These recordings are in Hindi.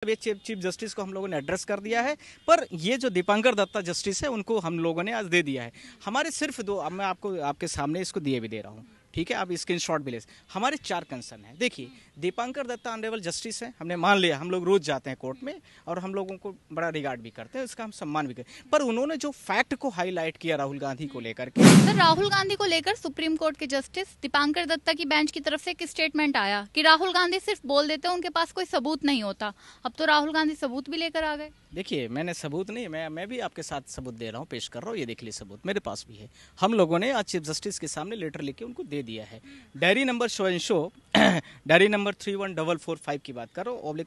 ये चीफ जस्टिस को हम लोगों ने एड्रेस कर दिया है, पर ये जो दीपांकर दत्ता जस्टिस है उनको हम लोगों ने आज दे दिया है। हमारे सिर्फ दो, अब मैं आपको आपके सामने इसको दिए भी दे रहा हूँ, ठीक है, आप स्क्रीनशॉट भी ले। हमारे 4 कंसर्न है। देखिए, दीपांकर दत्ता ऑनरेबल जस्टिस है, हमने मान लिया, हम लोग रोज जाते हैं कोर्ट में और हम लोगों को बड़ा रिगार्ड भी करते हैं, उसका हम सम्मान भी करते हैं, पर उन्होंने जो फैक्ट को हाईलाइट किया राहुल गांधी को लेकर के। सर, राहुल गांधी को लेकर सुप्रीम कोर्ट के जस्टिस दीपांकर दत्ता की बेंच की तरफ से एक स्टेटमेंट आया कि राहुल गांधी सिर्फ बोल देते हैं, उनके पास कोई सबूत नहीं होता। अब तो राहुल गांधी सबूत भी लेकर आ गए। देखिए, मैंने सबूत नहीं, मैं भी आपके साथ सबूत दे रहा हूँ, पेश कर रहा हूँ, ये देख लीजिए सबूत मेरे पास भी है। हम लोगों ने आज चीफ जस्टिस के सामने लेटर लिख के उनको दे दिया है। डायरी नंबर डायरी नंबर 31445 की बात करो, oblique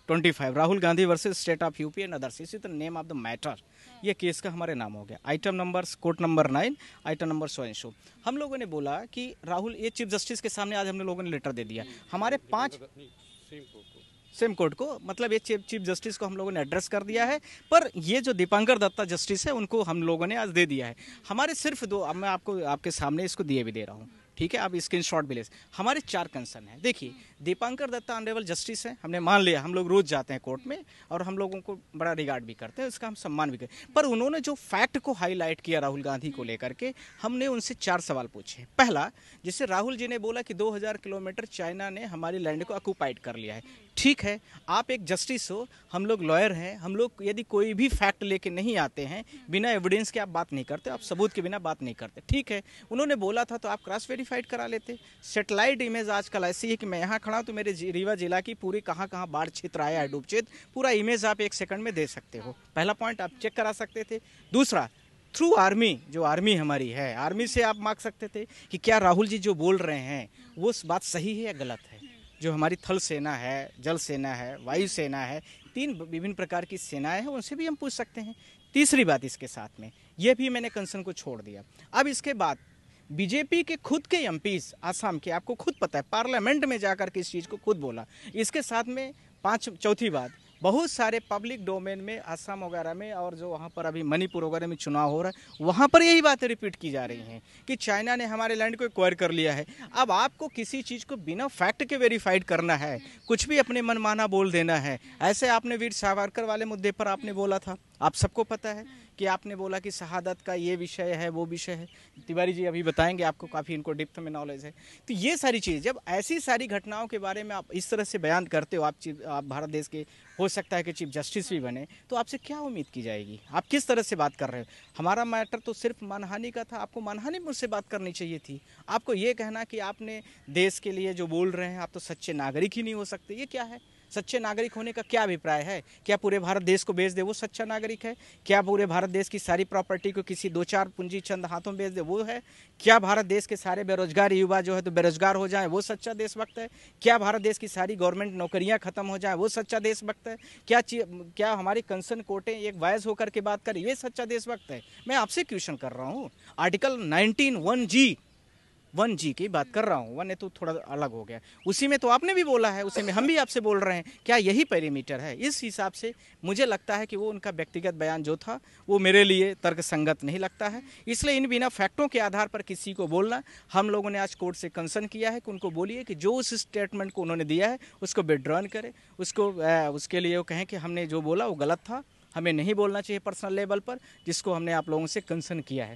25 Rahul Gandhi versus state of UP and others, इसी तरह नेम ऑफ द मैटर, ये केस का हमारे नाम हो गया। Item number court number 9, item number हम लोगों ने बोला कि राहुल, ये चीफ जस्टिस के सामने आज हम लोगों ने लेटर दे दिया हमारे 5 सेम कोर्ट को, मतलब ये चीफ जस्टिस को हम लोगों ने एड्रेस कर दिया है, पर ये जो दीपांकर दत्ता जस्टिस है उनको हम लोगों ने आज दे दिया है। हमारे सिर्फ दो, अब मैं आपको आपके सामने इसको दिए भी दे रहा हूँ, ठीक है, आप स्क्रीनशॉट भी ले। हमारे 4 कंसर्न है। देखिए, दीपांकर दत्ता ऑनरेबल जस्टिस है, हमने मान लिया, हम लोग रोज जाते हैं कोर्ट में और हम लोगों को बड़ा रिगार्ड भी करते हैं, उसका हम सम्मान भी करते हैं, पर उन्होंने जो फैक्ट को हाईलाइट किया राहुल गांधी को लेकर के, हमने उनसे 4 सवाल पूछे। पहला, जैसे राहुल जी ने बोला कि 2000 किलोमीटर चाइना ने हमारी लैंड को ऑक्यूपाइड कर लिया है। ठीक है, आप एक जस्टिस हो, हम लोग लॉयर हैं, हम लोग यदि कोई भी फैक्ट लेके नहीं आते हैं, बिना एविडेंस के आप बात नहीं करते, आप सबूत के बिना बात नहीं करते, ठीक है, उन्होंने बोला था तो आप क्रॉस वेरीफाइड करा लेते। सैटेलाइट इमेज आजकल ऐसी है कि मैं यहाँ खड़ा हूँ तो मेरे रीवा जिला की पूरी कहाँ कहाँ बाढ़ क्षेत्र आया है, डूब क्षेत्र, पूरा इमेज आप 1 सेकंड में दे सकते हो। पहला पॉइंट आप चेक करा सकते थे। दूसरा, थ्रू आर्मी, जो आर्मी हमारी है, आर्मी से आप मांग सकते थे कि क्या राहुल जी जो बोल रहे हैं वो बात सही है या गलत है। जो हमारी थल सेना है, जल सेना है, वायु सेना है, 3 विभिन्न प्रकार की सेनाएं हैं, उनसे भी हम पूछ सकते हैं। तीसरी बात इसके साथ में, ये भी मैंने कंसर्न को छोड़ दिया। अब इसके बाद बीजेपी के खुद के एमपीज आसाम के, आपको खुद पता है, पार्लियामेंट में जाकर के इस चीज़ को खुद बोला। इसके साथ में चौथी बात, बहुत सारे पब्लिक डोमेन में आसाम वगैरह में और जो वहाँ पर अभी मणिपुर वगैरह में चुनाव हो रहा है, वहाँ पर यही बातें रिपीट की जा रही हैं कि चाइना ने हमारे लैंड को एक्वायर कर लिया है। अब आपको किसी चीज़ को बिना फैक्ट के वेरीफाइड करना है, कुछ भी अपने मनमाना बोल देना है। ऐसे आपने वीर सावरकर वाले मुद्दे पर आपने बोला था, आप सबको पता है कि आपने बोला कि शहादत का ये विषय है, वो विषय है, तिवारी जी अभी बताएंगे, आपको काफ़ी इनको डिप्थ में नॉलेज है। तो ये सारी चीज़, जब ऐसी सारी घटनाओं के बारे में आप इस तरह से बयान करते हो, आप भारत देश के हो सकता है कि चीफ जस्टिस भी बने, तो आपसे क्या उम्मीद की जाएगी? आप किस तरह से बात कर रहे हो? हमारा मैटर तो सिर्फ मानहानि का था, आपको मानहानि मुझसे बात करनी चाहिए थी। आपको ये कहना कि आपने देश के लिए जो बोल रहे हैं, आप तो सच्चे नागरिक ही नहीं हो सकते, ये क्या है? सच्चे नागरिक होने का क्या अभिप्राय है? क्या पूरे भारत देश को बेच दे वो सच्चा नागरिक है? क्या पूरे भारत देश की सारी प्रॉपर्टी को किसी 2-4 पूंजी चंद हाथों में बेच दे वो है? क्या भारत देश के सारे बेरोजगार युवा जो है तो बेरोजगार हो जाए वो सच्चा देशभक्त है? क्या भारत देश की सारी गवर्नमेंट नौकरियां खत्म हो जाए वो सच्चा देशभक्त है? क्या हमारी कंसर्न कोर्टें एक वॉइस होकर के बात करें, ये सच्चा देशभक्त है? मैं आपसे क्वेश्चन कर रहा हूँ। आर्टिकल 1G की बात कर रहा हूँ, 1 तो थोड़ा अलग हो गया, उसी में तो आपने भी बोला है, उसी में हम भी आपसे बोल रहे हैं। क्या यही पेरीमीटर है? इस हिसाब से मुझे लगता है कि वो उनका व्यक्तिगत बयान जो था वो मेरे लिए तर्कसंगत नहीं लगता है। इसलिए इन बिना फैक्टों के आधार पर किसी को बोलना, हम लोगों ने आज कोर्ट से कंसर्न किया है कि उनको बोलिए कि जो उस स्टेटमेंट को उन्होंने दिया है उसको विड्रॉन करे, उसके लिए वो कहें कि हमने जो बोला वो गलत था, हमें नहीं बोलना चाहिए पर्सनल लेवल पर, जिसको हमने आप लोगों से कंसर्न किया है।